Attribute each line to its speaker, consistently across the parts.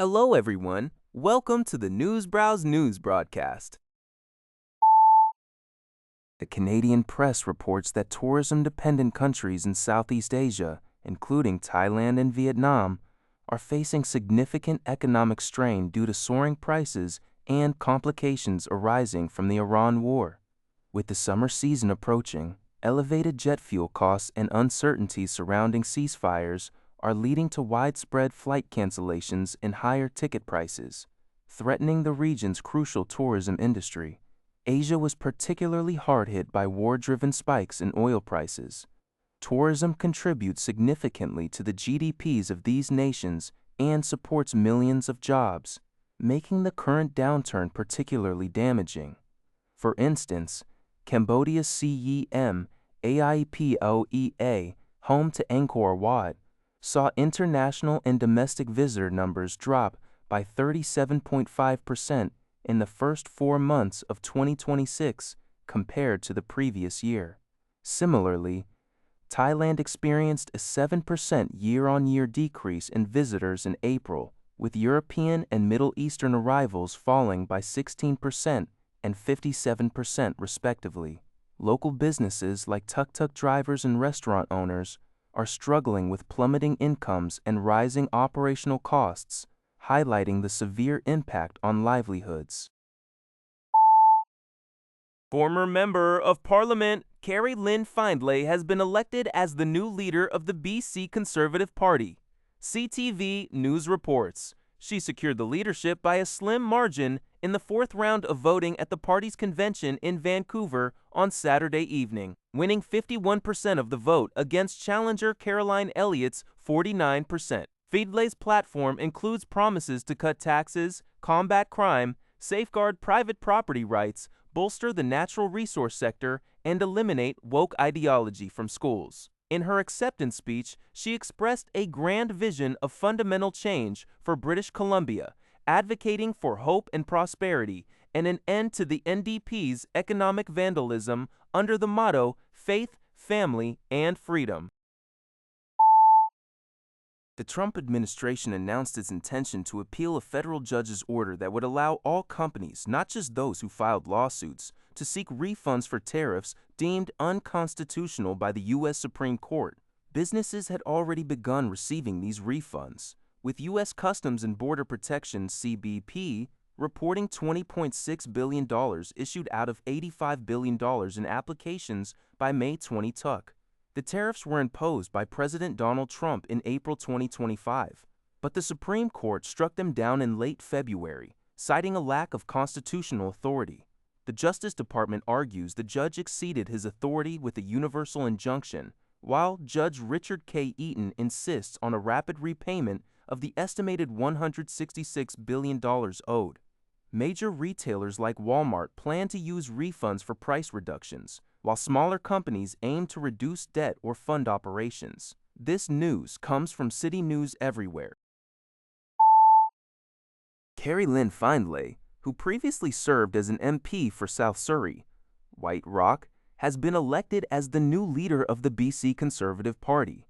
Speaker 1: Hello everyone, welcome to the Newsbrowse News broadcast. The Canadian press reports that tourism-dependent countries in Southeast Asia, including Thailand and Vietnam, are facing significant economic strain due to soaring prices and complications arising from the Iran war. With the summer season approaching, elevated jet fuel costs and uncertainties surrounding ceasefires are leading to widespread flight cancellations and higher ticket prices, threatening the region's crucial tourism industry. Asia was particularly hard hit by war-driven spikes in oil prices. Tourism contributes significantly to the GDPs of these nations and supports millions of jobs, making the current downturn particularly damaging. For instance, Cambodia's CEM, AIPOEA, home to Angkor Wat, saw international and domestic visitor numbers drop by 37.5% in the first 4 months of 2026 compared to the previous year. Similarly, Thailand experienced a 7% year-on-year decrease in visitors in April, with European and Middle Eastern arrivals falling by 16% and 57% respectively. Local businesses like tuk-tuk drivers and restaurant owners are struggling with plummeting incomes and rising operational costs, highlighting the severe impact on livelihoods. Former Member of Parliament Kerry-Lynne Findlay has been elected as the new leader of the BC Conservative Party. CTV News reports she secured the leadership by a slim margin in the 4th round of voting at the party's convention in Vancouver on Saturday evening, winning 51% of the vote against challenger Caroline Elliott's 49%. Findlay's platform includes promises to cut taxes, combat crime, safeguard private property rights, bolster the natural resource sector, and eliminate woke ideology from schools. In her acceptance speech, she expressed a grand vision of fundamental change for British Columbia, advocating for hope and prosperity and an end to the NDP's economic vandalism under the motto Faith, Family, and Freedom. The Trump administration announced its intention to appeal a federal judge's order that would allow all companies, not just those who filed lawsuits, to seek refunds for tariffs deemed unconstitutional by the U.S. Supreme Court. Businesses had already begun receiving these refunds, with U.S. Customs and Border Protection (CBP) reporting $20.6 billion issued out of $85 billion in applications by May 2020. The tariffs were imposed by President Donald Trump in April 2025, but the Supreme Court struck them down in late February, citing a lack of constitutional authority. The Justice Department argues the judge exceeded his authority with a universal injunction, while Judge Richard K. Eaton insists on a rapid repayment of the estimated $166 billion owed. Major retailers like Walmart plan to use refunds for price reductions, while smaller companies aim to reduce debt or fund operations. This news comes from City News Everywhere. Kerry-Lynne Findlay, who previously served as an MP for South Surrey, White Rock, has been elected as the new leader of the BC Conservative Party.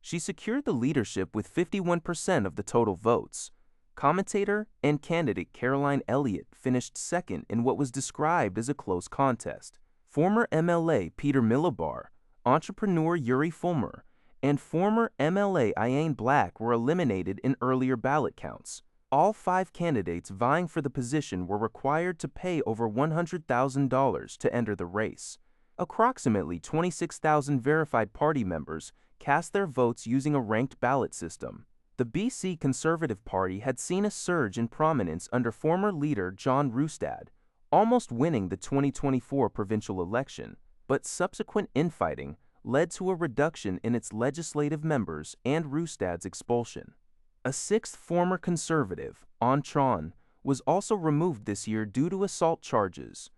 Speaker 1: She secured the leadership with 51% of the total votes. Commentator and candidate Caroline Elliott finished second in what was described as a close contest. Former MLA Peter Millibar, entrepreneur Yuri Fulmer, and former MLA Ian Black were eliminated in earlier ballot counts. All 5 candidates vying for the position were required to pay over $100,000 to enter the race. Approximately 26,000 verified party members cast their votes using a ranked ballot system. The BC Conservative Party had seen a surge in prominence under former leader John Roustad, almost winning the 2024 provincial election, but subsequent infighting led to a reduction in its legislative members and Roustad's expulsion. A 6th former Conservative, Antron, was also removed this year due to assault charges.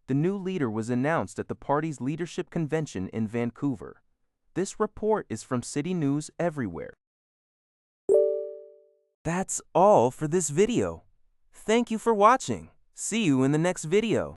Speaker 1: The new leader was announced at the party's leadership convention in Vancouver. This report is from City News Everywhere. That's all for this video. Thank you for watching. See you in the next video.